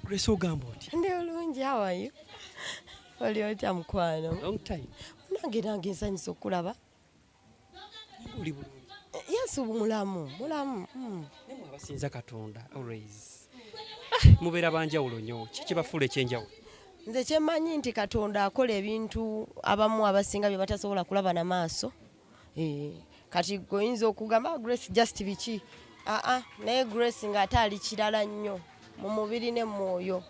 Grace ogamba oti? Ndi bulungi, how are you? Oli otya mukwano? Long time. Nange nsanyusa okulaba. Oli bulungi. Yesu mulamu. Nemwe abasinza Katonda always. Mubeera banjawulo nnyo. Kiki bafuula ekyenjawulo? Nze kyemmanyi nti Katonda akola ebintu abamu abasinga bye batasobola kulaba na maaso. Kati goyinza okugamba Grace just biki. Naye Grace ng'ate ali kirala nnyo mu mubiri ne mwoyo.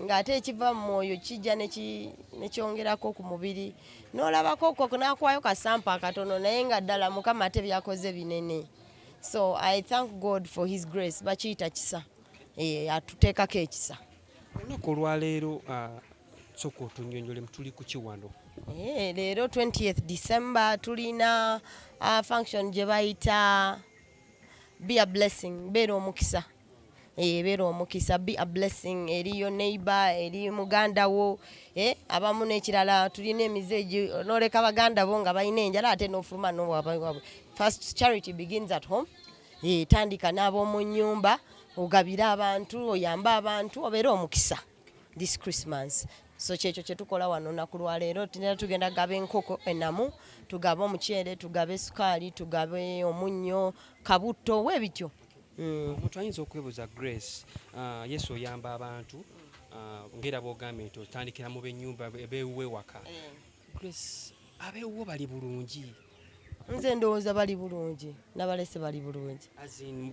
Ng'ate ekiva mu mwoyo kijja nekyongerako ku mubiri. N'olabako okwo n'akwaayo kasampa akatono naye nga ddala Mukama ate byakoze binene. So I thank God for his grace. Bakiyita kisa. Atuteekako ekisa. Olunaku olwaleero sooka otunnyonnyole tuli ku ki wano? Leero 20th December tulina function gye bayita Be a Blessing, beera omukisa. Beera omukisa, be a blessing eri yo neighbor, eri muganda wo. Abamu n'ekirala tulina emizeegi n'oleka baganda bo nga balina enjala ate n'ofuluma n'obwabwe. First charity begins at home. Tandika n'ab'omu nnyumba, ogabira abantu, oyamba abantu, obeera omukisa this Christmas. So kyekyo kye tukola wano naku lwaleero. Tugenda gaba enkoko ennamu, tugabe omuceere, tugabe sukaali, tugabe omunnyo, kabuto, weebityo. Omuntu ayinza okwebuuza Grace, Yesu oyamba abantu, ng'era bw'ogambye nti otandikira mu b'ennyumba ebeewuwo ewaka. Grace, abeewuwo bali bulungi? Nze ndowooza bali bulungi, n'abalese bali bulungi.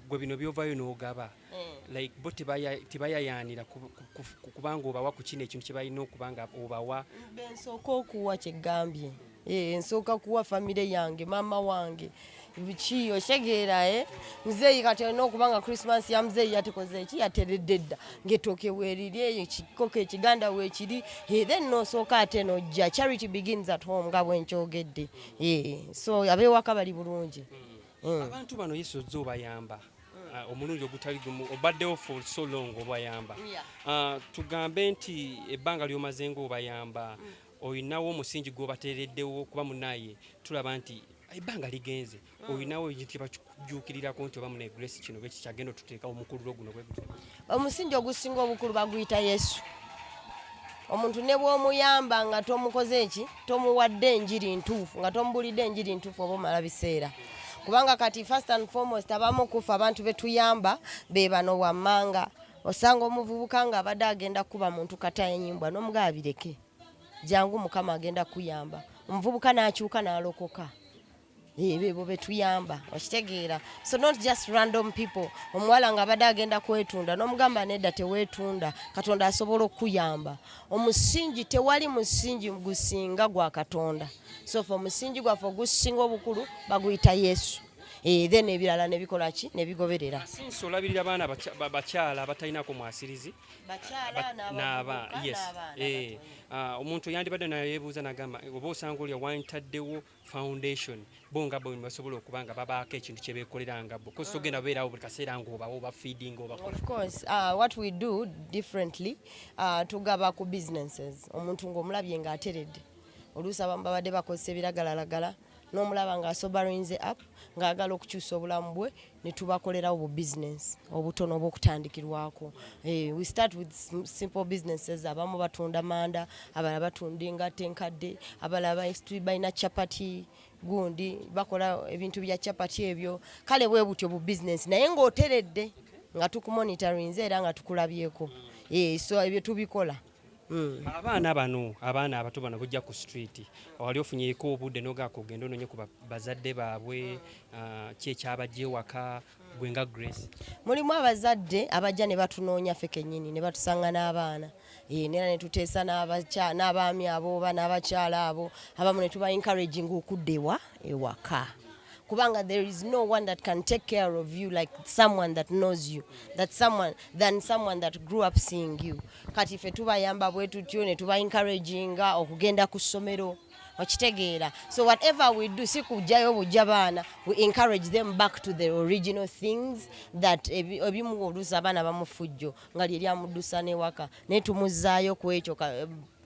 Gwe bino by'ovaayo n'ogaba, like bo tebayayaanira kubanga obawa ku kino ekintu kye balina okuba nga obawa? Nsooka okuwa kyegambye. Nsooka kuwa famire yange, maama wange. Biki oshegeera muzeeyi kati olina okuba nga Christmas ya muzeeyi yatekoze eki yateredde dda ng'ettooke weeriri eyo ekikoko ekiganda weekiri then n'osooka ate n'ojja. Charity begins at home nga bwe nkyogedde. So abeewaka bali bulungi. Abantu bano Yesu ozza obayamba omulungi ogutali gumu, obaddewo for so long obayamba. Tugambe nti ebbanga ly'omaze ng'obayamba olinawo omusingi gw'obateereddewo kuba munaaye tulaba nti ebbanga ligenze, olinawo ekintu kye bakijjuukirirako nti oba mune Grace kino bwe kikyagenda otuteeka omukululo guno bwe gutyo? Omusingi ogusinga obukulu baguyita Yesu. Omuntu ne bw'omuyamba nga tomukoze eki, tomuwadde enjiri ntuufu, nga tomubulidde enjiri ntuufu oba omala biseera. Kubanga kati first and foremost abamu okufa abantu be tuyamba be bano wammanga. Osanga omuvubuka nga abadde agenda kuba muntu kata enyimbwa n'omugaba bireke. Jangu Mukama agenda kuyamba. Omuvubuka n'akyuka n'alokoka. Bebo betuyamba okitegeera. So not just random people. Omuwala nga abadde agenda kwetunda n'omugamba nedda teweetunda, Katonda asobola okuyamba. Omusingi tewali musingi gusinga gwa Katonda. So for omusingi gwaffe ogusinga obukulu baguyita Yesu. Then ebirala ne bikola ki ne bigoberera. Sinso olabirira abaana bakyala abatalinako mwasirizi. N'aba yes. Omuntu yandibadde naye yeebuuza n'agamba oba osanga olya wantaddewo foundation bo nga bo basobola okuba nga babaako ekintu kye beekoleranga bo. Kozi togenda beerawo buli kaseera ng'obawa oba feeding obakola. Of course, what we do differently, tugaba ku businesses. Omuntu ng'omulabye ng'ateredde. Oluusi abamu babadde bakozesa ebiragalalagala. N'omulaba ng'asobarinze up ng'agala okukyusa obulamu bwe ne tubakolerawo bu business obutono obw'okutandikirwako. We start with simple businesses. Abamu batunda manda, abalala batunda engatte enkadde, abalala balina chapati, gundi bakola ebintu bya chapati ebyo. Kale bwe butyo bu business naye ng'oteredde nga tukumonitorinze era nga tukulabyeko. So ebyo tubikola. Abaana abato bano bujja ku street wali ofunyeeko obudde n'ogaako ogenda ononye ku bazadde baabwe kyekyabajja ewaka gwe nga Grace? Mulimu abazadde abajja ne batunoonya ffe kennyini ne batusanga n'abaana nera ne tuteesa n'abaami abo oba n'abakyala abo abamu ne tuba encouraging okudda ewaka. Kubanga there is no one that can take care of you like someone that knows you, than someone that grew up seeing you. Kati fe tubayamba bwe tutyo ne tuba encouraginga okugenda ku ssomero okitegeera. So whatever we do si kujjayo bujja baana, we encourage them back to the original things that ebimu oluusi abaana bamufujjo nga lye lyamuddusa n'ewaka naye tumuzzaayo ku ekyo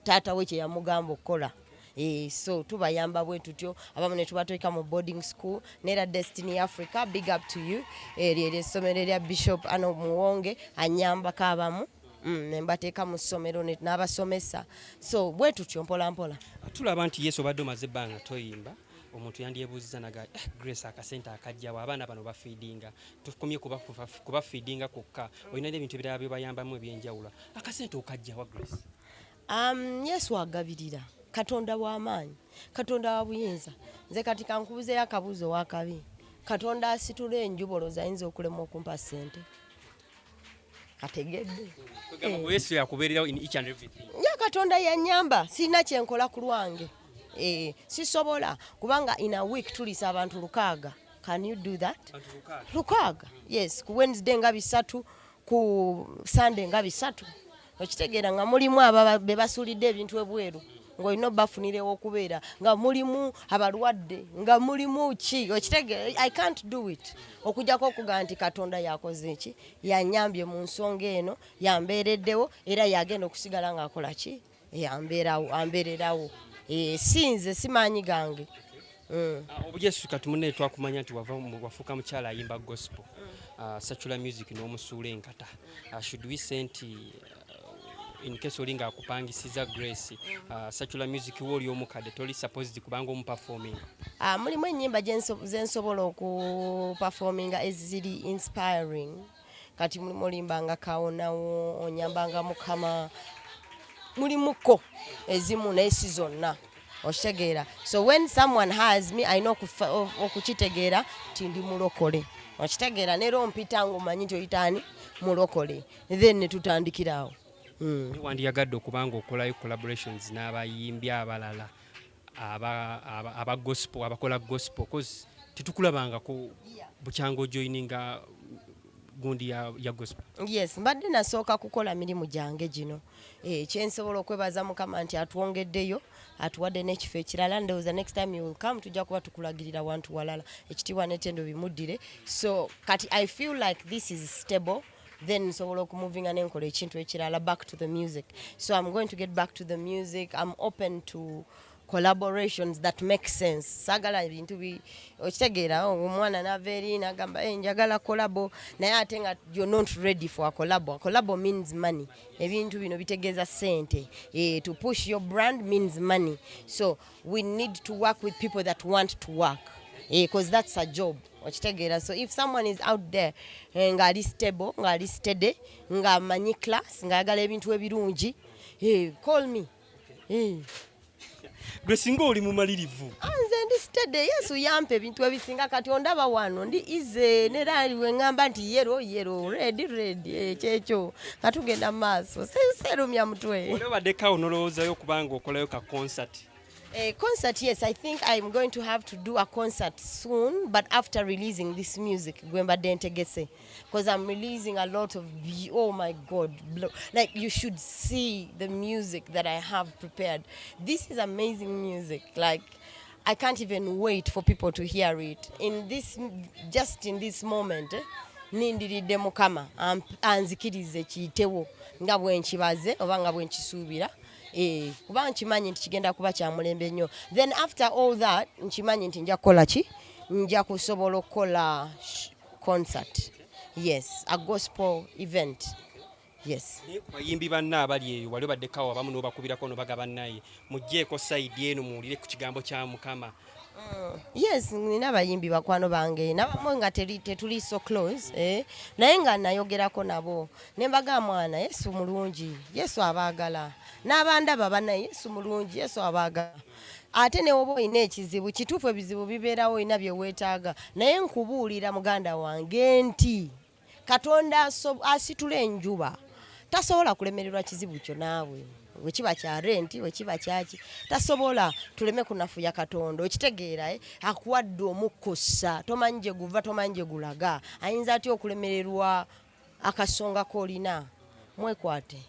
taata we kye yamugamba okukola. So tubayamba bwe tutyo abamu ne tubateeka mu boarding school nera Destiny Africa, big up to you. Essomero lya Bishop Ano Muwonge anyambako abamu nembateeka mu ssomero n'abasomesa so bwe tutyo mpola mpola. Tulaba nti Yesu obadde omaze ebbanga toyimba omuntu yandyebuuziza naga Grace akasente akajjawo abaana bano bafiidinga tukomye kuba fiidinga kokka olina ebintu ebirala byebayambamu ebyenjawulo akasente okajjawa Grace? Yesu agabirira Katonda w'amaanyi Katonda wa buyinza nze kati kankubuzeeyo akabuuzo wakabi Katonda asitula enjuboloza ayinza okulema okumpa ssente kategedde Yesu yakubeererawo in each and everything. Katonda yannyamba sirina kyenkola ku lwange sisobola kubanga in a week tulisa abantu 600. Can you do that? 600. Yes, ku Wednesday nga 3 ku Sunday nga 3 okitegeera nga mulimu aba bebasuulidde ebintu ebweru ng'olina obafunirewo okubeera nga mulimu abalwadde nga mulimu ki okitegeera I can't do it okujjako okugaa nti Katonda yakoze eki yanyambye mu nsonga eno yambeereddewo era yagenda okusigala ng'akola ki ambeererawo sinze simaanyi gange. Obujesu kati munne twakumanya nti wafuuka mukyala ayimba gospel secular music n'omusuula enkata should we say nti in case olinga akupangisiza Grace secular music woli omukadde toli supposed kubanga omuperforming? Mulimu ennyimba zensobola okuperforminga eziri inspiring kati mulimu olimbanga kawonawo onyambanga mukama mulimuko ezimu n'esi zonna okitegeera so when someone has me I know okukitegeera ti ndi mulokole okitegeera nero mpita ngomanyi nti oyitaani mulokole then netutandikirawo. Wandiyagadde okubanga okolayo collaborations n'abayimbi abalala aba gospel abakola gospel cause titukulabanga ku bukyango joininga gundi ya gospel. Yes, mbadde nasooka kukola mirimu gyange gino kyensobola okwebaza mukama nti atwongeddeyo atuwadde n'ekifo ekirala ndowooza next time you will come tujja kuba tukulagirira wantu walala ekitiibwa n'ettendo bimuddire so kati I feel like this is stable then nsobola okumuvinga nenkola ekintu ekirala back to the music so I'm going to get back to the music. I'm open to collaborations that make sense sagala ebintu okitegeera omwana n'aveeri n'agamba njagala collabo naye ate nga you're not ready for a collabo. Collabo means money ebintu bino bitegeeza sente to push your brand means money so we need to work with people that want to work because that's a job okitegeera so if someone is out there ng'ali stable ng'ali steady ng'amanyi class ng'ayagala ebintu ebirungi call me. Grace nga oli mumalirivu nze ndi steady Yesu yampa ebintu ebisinga kati ondaba wano ndi ize neraliwe ngamba nti yero red kyekyo katugenda maaso serumya mutwe. olabaddeekawo nolowoozayo okubanga okolayo ka concert? Concert, yes, I think I'm going to have to do a concert soon, but after releasing this music, because I'm releasing a lot of, oh my God, like you should see the music that I have prepared. This is amazing music, like I can't even wait for people to hear it. Just in this moment, nindiridde mukama anzikirize kiyitewo nga bwe nkibaze oba nga bwe nkisuubira kuba nkimanyi nti kigenda kuba kya mulembe nnyo then after all that nkimanyi nti nja kukola ki nja kusobola okukola concert, yes, a gospel event. Yes. Bayimbi banna abali eyo wali baddekawo abamu n'obakubirako n'obaga naye mugjeeko side eno muwulire ku kigambo kya Mukama. Yes, nina bayimbi bakwano bange nabamu nga tetuli so close naye nga nayogerako nabo nembaga mwana Yesu mulungi, Yesu abaagala n'abandaba bannaye Yesu mulungi, Yesu abaagala ate ne woba olina ekizibu kituufu ebizibu bibeerawo olina bye weetaaga naye nkubuulira muganda wange nti Katonda asitula enjuba tasobola kulemererwa kizibu kyo naawe wekiba kya renti wekiba kyaki tasobola tuleme kunafuya Katonda okitegeera akuwadde omukosa tomanyi gye guva tomanyi gye gulaga ayinza atya okulemererwa akasonga k'olina mwekwate.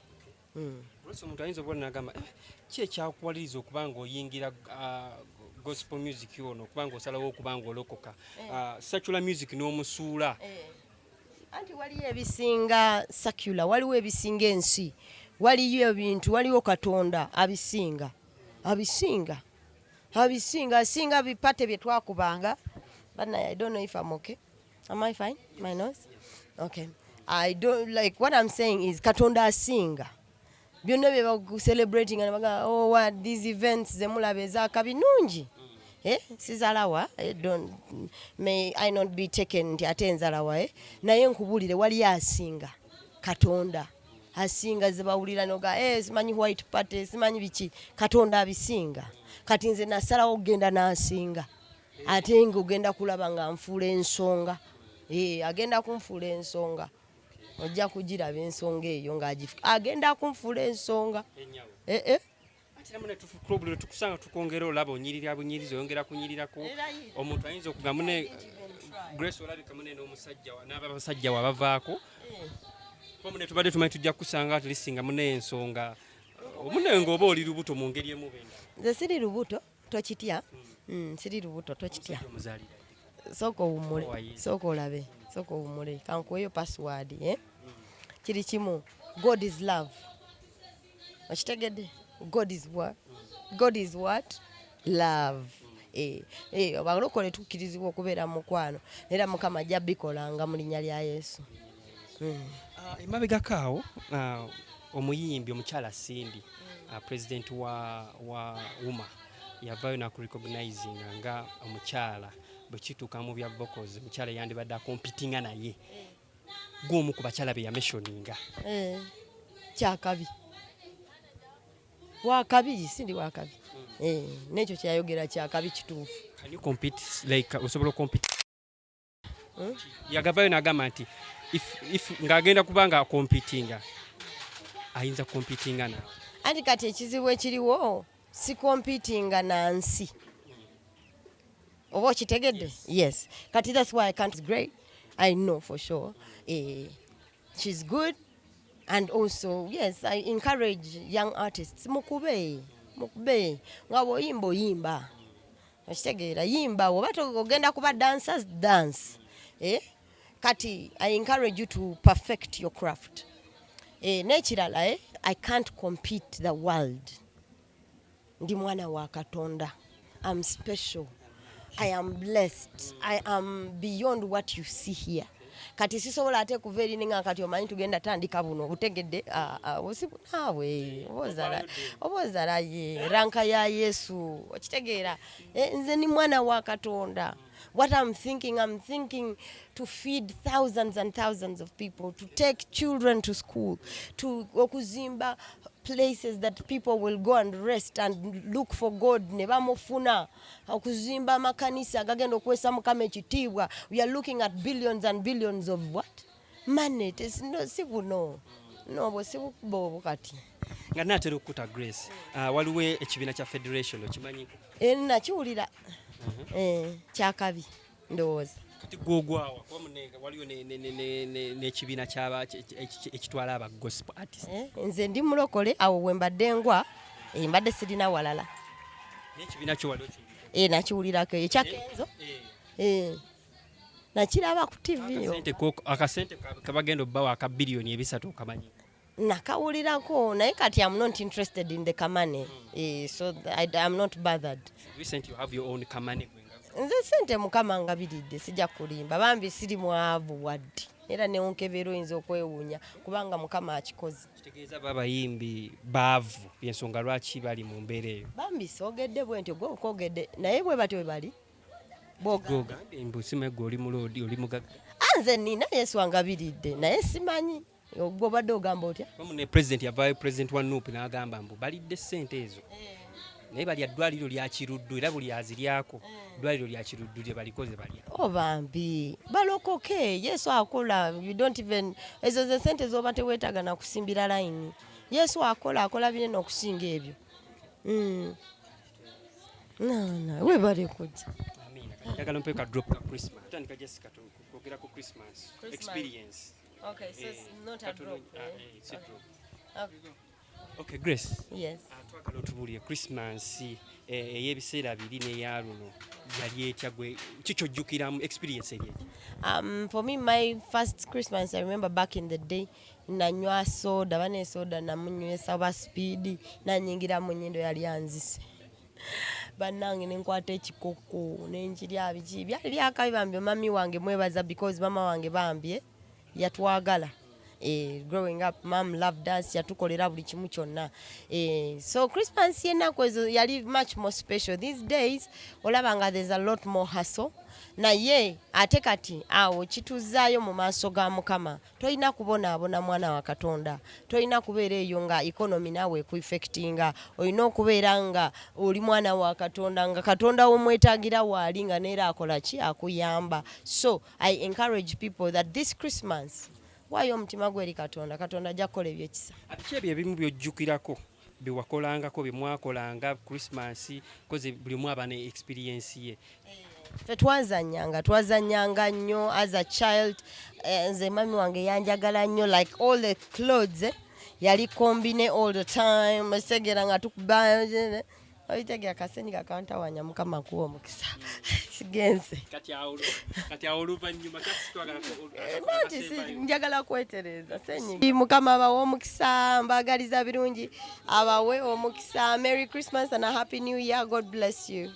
Omuntu ayinza okuba n'agamba ki ekyakuwaliriza okubanga oyingira gospel music ono okubanga osalawo okubanga olokoka secular music n'omusuula anti waliyo ebisinga secular waliwo ebisinga ensi waliyo ebintu waliwo Katonda abisinga asinga bipate bye twakubanga but I don't know if I'm okay. Am I fine? My nose? Okay. I don't like what I'm saying is Katonda asinga. Byonna bye celebrating and oh what these events zemulabe ezakabi nungi. Sizalawa don't may I not be taken ate nzalawa naye nkubulire wali asinga Katonda asinga zebawulira noga simanyi white party simanyi biki Katonda abisinga kati nze nasalawo ogenda n'asinga ate ng'ogenda kulaba nga nfuula ensonga agenda kunfuula ensonga ojja kugiraba ensonga eyo agenda kunfuula ensonga tukusanga tukongera olaba onyirira bunyirizi oyongera kunyirirako omuntu ayinza okugamba mune Grace olabika mune n'omusajja n'abasajja wabavaako mune tubadde tumanyi tujja kusanga tulisinga mune ensonga mune ng'oba oli lubuto mu ngeri emu benda nze siri lubuto tokitya siri lubuto tokitya sooka owummule sooka olabe sooka owummule kankuweyo password kiri kimu God is love okitegedde God is what? God is what? Love. Abalokole tukkirizibwa okubeera mukwano era Mukama ajja bikolanga mu linnya lya Yesu. Emabegakaawo omuyimbi omukyala Cindy president wa UMA yavaayo nakurecognizing nga omukyala bwe kituuka mu bya vocals omukyala yandibadde akompitinga naye gw'omu ku bakyala be yameshoninga kyakabi wakabi sindi wakabi nekyo kyayogera kyakabi kituufu. Can you compete like osobola compete yagavayo n'agamba nti if ng'agenda kubanga competinga ayinza competinga nawe anti kati ekizibu ekiriwo si competinga na nsi oba okitegedde yes kati that's why I can't great I know for sure she's good. And also, yes, I encourage young artists. Mukube nga yimba. Okitegera yimba oba ogenda kuba dancers dance. Kati I encourage you to perfect your craft. Nekirala I can't compete the world. Ndi mwana wa Katonda. I'm special. I am blessed. I am beyond what you see here. Kati sisobola ate kuveeri ninga kati omanyi tugenda tandika buno obutegedde osibu naawe obozala ye ranka ya Yesu okitegeera nze ni mwana wa Katonda. What I'm thinking to feed thousands and thousands of people, to take children to school, to okuzimba places that people will go and rest and look for God ne bamufuna okuzimba amakanisa agagenda okwesa Mukama ekitiibwa. We are looking at billions and billions of what? Money. Sibuno no bosibubo kati nga natera okuta Grace waliwo ekibiina kya federation okimanyi nakiwulira kyakabi ndowooza kati gwogwawa waliwo n'ekibiina ekitwala aba gospel artists nze ndi mulokole awo we mbadde ngwa mbadde sirina walala n'ekibiina kyo waliwo nakiwulirako ekyakenzo nakiraba ku TV akasente kabagenda obbawo aka billion 3 okamanyi nakawulirako naye kati I'm not interested in the kamane so I'm not bothered. Recently you have your own kamane nze sente Mukama ngabiridde sijja kulimba bambi siri mwavu waddi era newonkebera oyinza okwewuunya kubanga Mukama akikoze. Kitegeeza babayimbi baavu yensonga lwaki bali mu mbeera eyo bambi soogedde bwe ntyo gwe okogedde naye bwe batyo bwe bali boga mbusime gwe oli mulodi oli mugaga nze nina Yesu angabiridde naye simanyi obadde ogamba otya ne president yavaayo president wa NUP n'agamba mbu balidde ssente ezo naye balya ddwaliro lya Kiruddu era buli aziryako ddwaliro lya Kiruddu lye balikoze balya bambi balokoke Yesu akola you don't even ezo ze ssente zoba teweetaaga na kusimbira layini Yesu akola binene okusinga ebyo we bali kujja njagala mpeka drop ka Christmas atandika Jessica kwogera ku Christmas experience. Okay, so it's not a drop. It's a drop. Okay, Grace. Yes. Twagala otubulire Christmas eyebiseera biri n'eya luno yali etya gwe kikyojjukiramu experience eri for me my first Christmas I remember back in the day nanywa soda bane soda namunywesa ba speed nanyingira mu nyindo yali anzise banange nenkwata ekikoko nenjiri abiki byali byakabambye mami wange mwebaza because mama wange bambye yatwagala. Growing up, mom loved us, yatukolera buli kimu kyonna. So Christmas yenako yali much more special. These days, olabanga there's a lot more hustle. Naye ate kati awo kituzaayo mu maaso ga Mukama. Toyina kubonaabona mwana wa Katonda. Toyina kubeera eyo nga economy nawe ekueffectinga. Olina okubeera nga oli mwana wa Katonda nga Katonda w'omwetaagira waali nga neera akola ki akuyamba. So I encourage people that this Christmas waayo omutima gwe eri Katonda. Katonda ajja kukola ebyekisa. Biki ebyo ebimu by'ojjukirako byewakolangako bye Christmas koze buli mwe aba ne experience ye? Twazanyanga nnyo as a child. Nze mami wange yanjagala nnyo, like all the clothes yali combine all the time. Segera nga tukuba oyitegera kasenyi kakantawanya Mukama kuwa omukisa. Sigenze kati oluvannyuma njagala kwetereza senyi Mukama abawe omukisa, mbagaliza birungi abawe omukisa. Merry Christmas and a Happy New Year. God bless you.